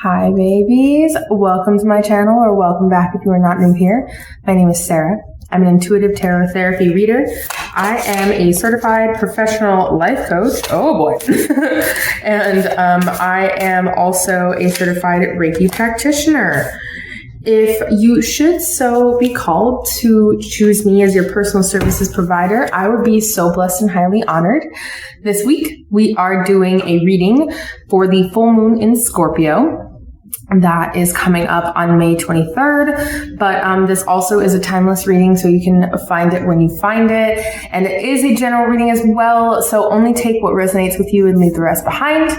Hi babies, welcome to my channel, or welcome back if you are not new here. My name is Sarah. I'm an intuitive tarot therapy reader. I am a certified professional life coach. Oh boy. And I am also a certified Reiki practitioner. If you should so be called to choose me as your personal services provider, I would be so blessed and highly honored. This week, we are doing a reading for the full moon in Scorpio. That is coming up on May 23rd, but this also is a timeless reading, so you can find it when you find it. And it is a general reading as well, so only take what resonates with you and leave the rest behind.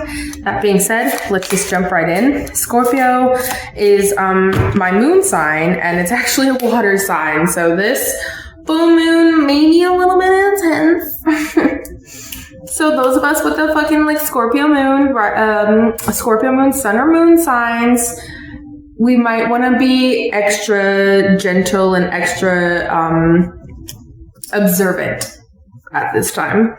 That being said, let's just jump right in. Scorpio is my moon sign, and it's actually a water sign, so this full moon may be a little bit intense. So those of us with the fucking Scorpio moon, sun or moon signs, we might want to be extra gentle and extra observant at this time.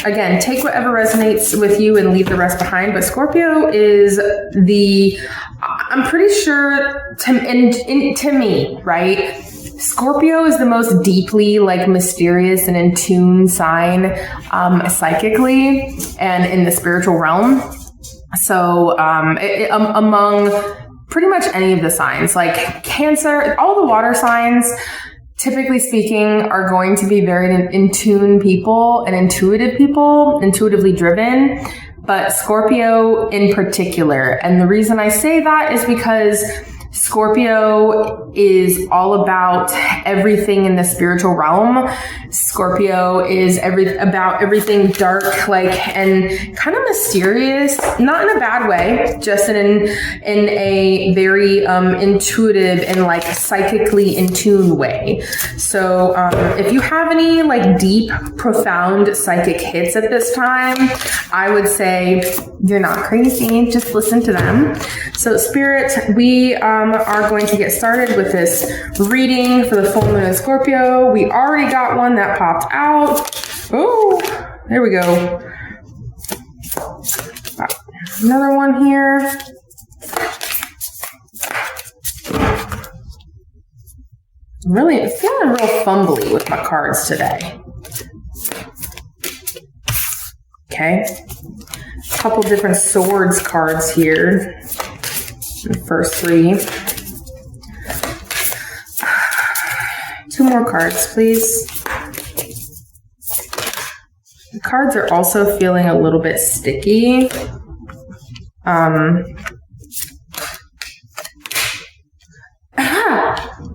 Again, take whatever resonates with you and leave the rest behind. But Scorpio is I'm pretty sure to me, right? Scorpio is the most deeply mysterious and in tune sign psychically and in the spiritual realm. So among pretty much any of the signs, like Cancer, all the water signs, typically speaking, are going to be very in tune people and intuitive people, intuitively driven. But Scorpio in particular. And the reason I say that is because Scorpio is all about everything in the spiritual realm. Scorpio is about everything dark, and kind of mysterious, not in a bad way, just in a very intuitive and psychically in tune way. So if you have any deep, profound psychic hits at this time, I would say you're not crazy. Just listen to them. So Spirit, we are going to get started with this reading for the full moon in Scorpio. We already got one that popped out. Oh, there we go. Another one here. Really feeling real fumbly with my cards today. Okay. A couple different swords cards here. The first three. Two more cards, please. The cards are also feeling a little bit sticky.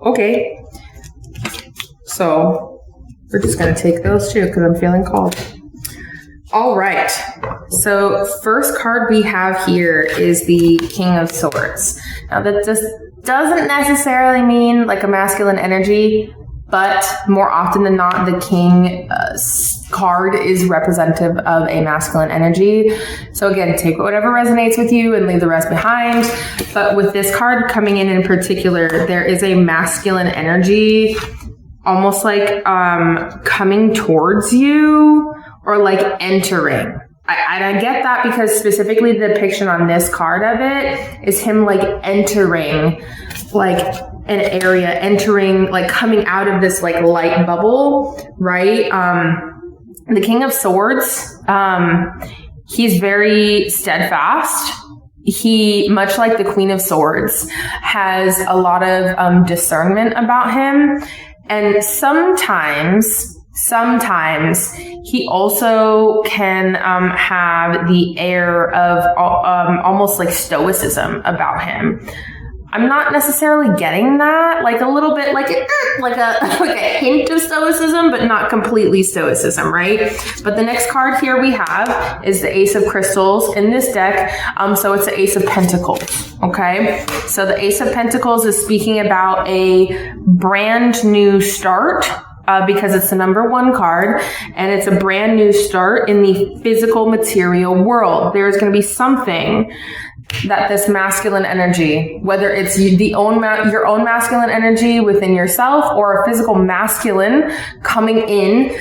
Okay. So we're just going to take those two because I'm feeling called. All right. So first card we have here is the King of Swords. Now that just doesn't necessarily mean a masculine energy, but more often than not, the King card is representative of a masculine energy. So again, take whatever resonates with you and leave the rest behind. But with this card coming in particular, there is a masculine energy, almost coming towards you or entering. I get that because specifically the depiction on this card of it is him entering an area, entering coming out of this light bubble, right? The King of Swords, he's very steadfast. He, much like the Queen of Swords, has a lot of discernment about him. And sometimes he also can have the air of almost stoicism about him. I'm not necessarily getting that, a little bit like a hint of stoicism, but not completely stoicism, right? But the next card here we have is the Ace of Crystals in this deck. So it's the Ace of Pentacles. Okay. So the Ace of Pentacles is speaking about a brand new start. Because it's the number one card and it's a brand new start in the physical material world. There's going to be something that this masculine energy, whether it's your own masculine energy within yourself or a physical masculine coming in,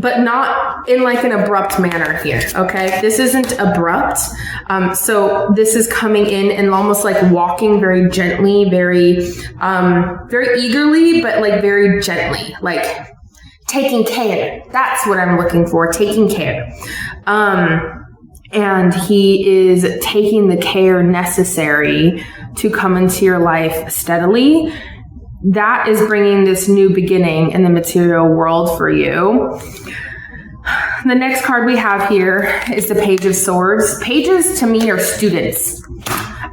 but not in like an abrupt manner here, okay? This isn't abrupt. So this is coming in and almost like walking very gently, very eagerly, but like very gently, like taking care. That's what I'm looking for, taking care. And he is taking the care necessary to come into your life steadily. That is bringing this new beginning in the material world for you. The next card we have here is the Page of Swords. Pages to me are students.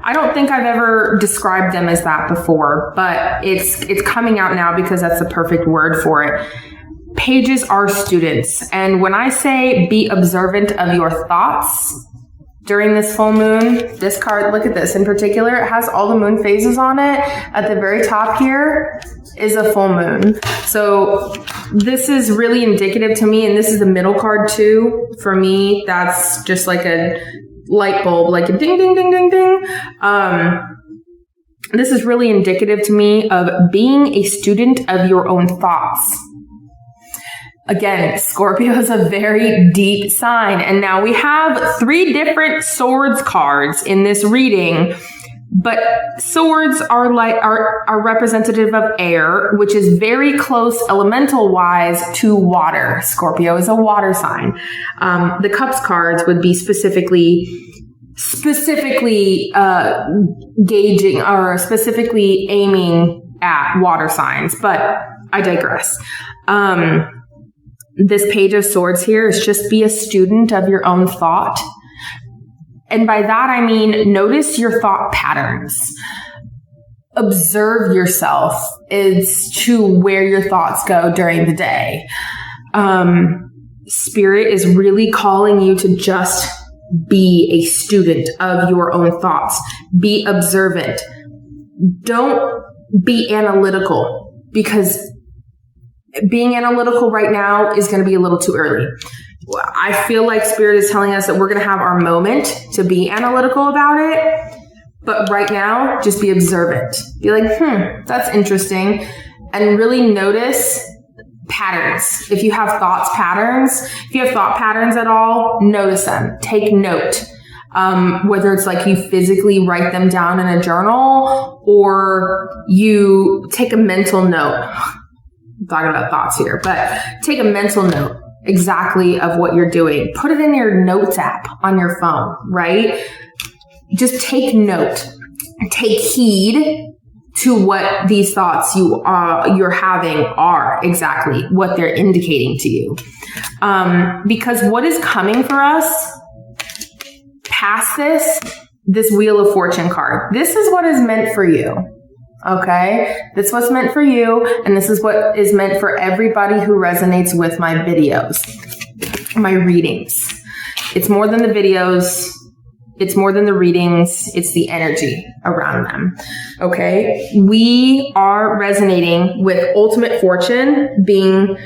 I don't think I've ever described them as that before, but it's coming out now because that's the perfect word for it. Pages are students. And when I say be observant of your thoughts during this full moon, this card, look at this in particular, it has all the moon phases on it. At the very top here is a full moon. So this is really indicative to me, and this is the middle card too. For me, that's just like a light bulb, like a ding, ding, ding, ding, ding. This is really indicative to me of being a student of your own thoughts. Again, Scorpio is a very deep sign. And now we have 3 different swords cards in this reading, but swords are representative of air, which is very close elemental wise to water. Scorpio is a water sign. The cups cards would be specifically gauging or specifically aiming at water signs, but I digress. This Page of Swords here is just be a student of your own thought. And by that, I mean, notice your thought patterns. Observe yourself as to where your thoughts go during the day. Spirit is really calling you to just be a student of your own thoughts. Be observant. Don't be analytical, because being analytical right now is going to be a little too early. I feel like Spirit is telling us that we're going to have our moment to be analytical about it. But right now, just be observant. Be like, that's interesting. And really notice patterns. If you have thought patterns at all, notice them. Take note. Whether it's like you physically write them down in a journal or you take a mental note. I'm talking about thoughts here, but take a mental note exactly of what you're doing. Put it in your notes app on your phone, right? Just take note. Take heed to what these thoughts you're having are exactly, what they're indicating to you. Because what is coming for us past this Wheel of Fortune card, this is what is meant for you. Okay, this is what's meant for you, and this is what is meant for everybody who resonates with my videos, my readings. It's more than the videos. It's more than the readings. It's the energy around them. Okay, we are resonating with ultimate fortune being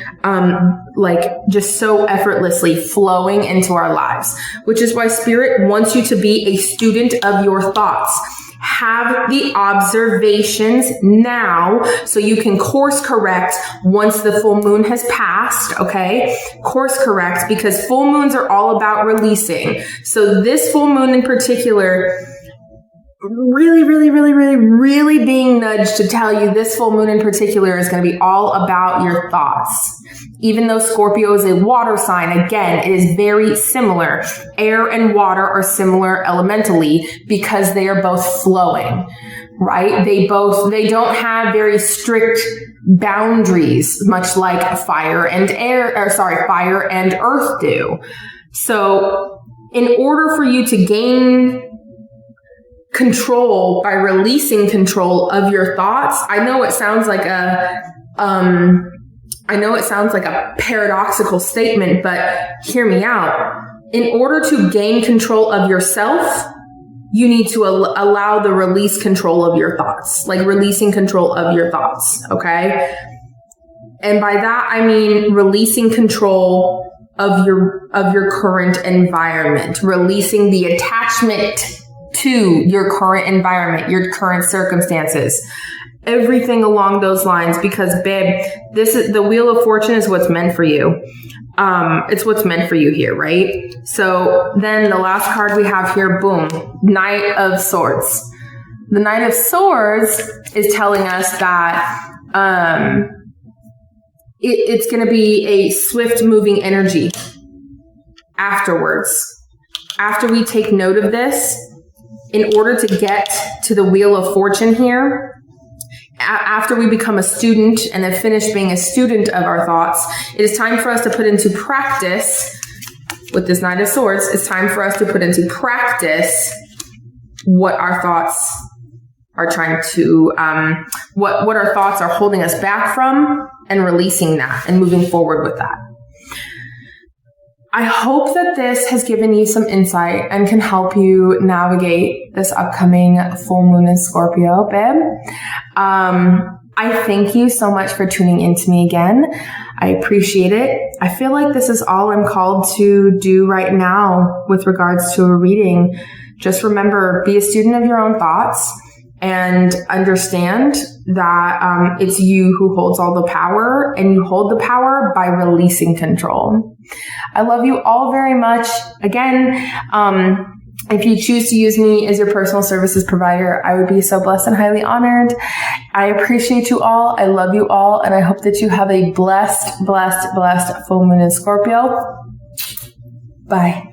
like just so effortlessly flowing into our lives, which is why Spirit wants you to be a student of your thoughts. Have the observations now so you can course correct once the full moon has passed, okay? Course correct, because full moons are all about releasing. So this full moon in particular, really being nudged to tell you this full moon in particular is going to be all about your thoughts. Even though Scorpio is a water sign, again, it is very similar. Air and water are similar elementally because they are both flowing, right? They don't have very strict boundaries, much like fire and earth do. So in order for you to gain control by releasing control of your thoughts, I know it sounds like a paradoxical statement, but hear me out. In order to gain control of yourself, you need to allow the release control of your thoughts, like releasing control of your thoughts. Okay. And by that, I mean releasing control of your current environment, releasing the attachment to your current environment, your current circumstances, everything along those lines, because babe, this is the Wheel of Fortune is what's meant for you. It's what's meant for you here, right? So then the last card we have here, boom, Knight of Swords. The Knight of Swords is telling us that it's going to be a swift moving energy afterwards. After we take note of this, in order to get to the Wheel of Fortune here, after we become a student and have finished being a student of our thoughts, it is time for us to put into practice, with this Knight of Swords, it's time for us to put into practice what our thoughts are trying to, what our thoughts are holding us back from, and releasing that and moving forward with that. I hope that this has given you some insight and can help you navigate this upcoming full moon in Scorpio, babe. I thank you so much for tuning into me again. I appreciate it. I feel like this is all I'm called to do right now with regards to a reading. Just remember, be a student of your own thoughts and understand that it's you who holds all the power, and you hold the power by releasing control. I love you all very much. Again, if you choose to use me as your personal services provider, I would be so blessed and highly honored. I appreciate you all. I love you all. And I hope that you have a blessed full moon in Scorpio. Bye.